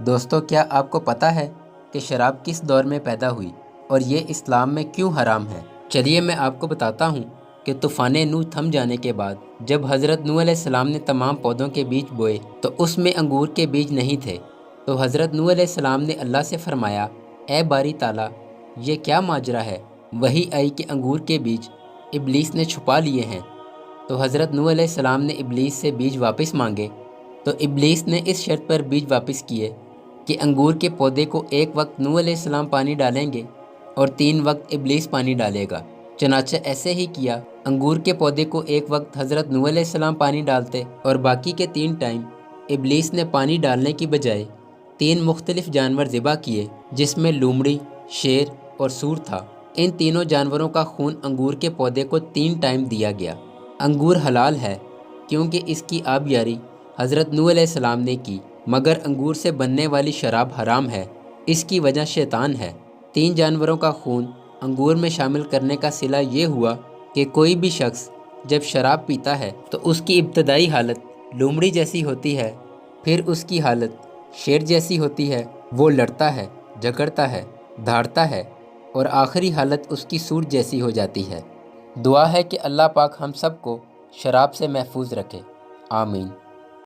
دوستو، کیا آپ کو پتہ ہے کہ شراب کس دور میں پیدا ہوئی اور یہ اسلام میں کیوں حرام ہے؟ چلیے میں آپ کو بتاتا ہوں کہ طوفان نوح تھم جانے کے بعد جب حضرت نوح علیہ السلام نے تمام پودوں کے بیج بوئے تو اس میں انگور کے بیج نہیں تھے۔ تو حضرت نوح علیہ السلام نے اللہ سے فرمایا، اے باری تعالیٰ، یہ کیا ماجرا ہے؟ وہی آئی کہ انگور کے بیج ابلیس نے چھپا لیے ہیں۔ تو حضرت نوح علیہ السلام نے ابلیس سے بیج واپس مانگے تو ابلیس نے اس شرط پر بیج واپس کیے کہ انگور کے پودے کو ایک وقت نوح علیہ السلام پانی ڈالیں گے اور 3 وقت ابلیس پانی ڈالے گا۔ چنانچہ ایسے ہی کیا، انگور کے پودے کو ایک وقت حضرت نوح علیہ السلام پانی ڈالتے اور باقی کے 3 ٹائم ابلیس نے پانی ڈالنے کی بجائے 3 مختلف جانور ذبح کیے، جس میں لومڑی، شیر اور سور تھا۔ ان تینوں جانوروں کا خون انگور کے پودے کو 3 ٹائم دیا گیا۔ انگور حلال ہے کیونکہ اس کی آبیاری حضرت نوح علیہ السلام نے کی، مگر انگور سے بننے والی شراب حرام ہے۔ اس کی وجہ شیطان ہے۔ 3 جانوروں کا خون انگور میں شامل کرنے کا صلہ یہ ہوا کہ کوئی بھی شخص جب شراب پیتا ہے تو اس کی ابتدائی حالت لومڑی جیسی ہوتی ہے، پھر اس کی حالت شیر جیسی ہوتی ہے، وہ لڑتا ہے، جھگڑتا ہے، دھاڑتا ہے، اور آخری حالت اس کی سور جیسی ہو جاتی ہے۔ دعا ہے کہ اللہ پاک ہم سب کو شراب سے محفوظ رکھے، آمین۔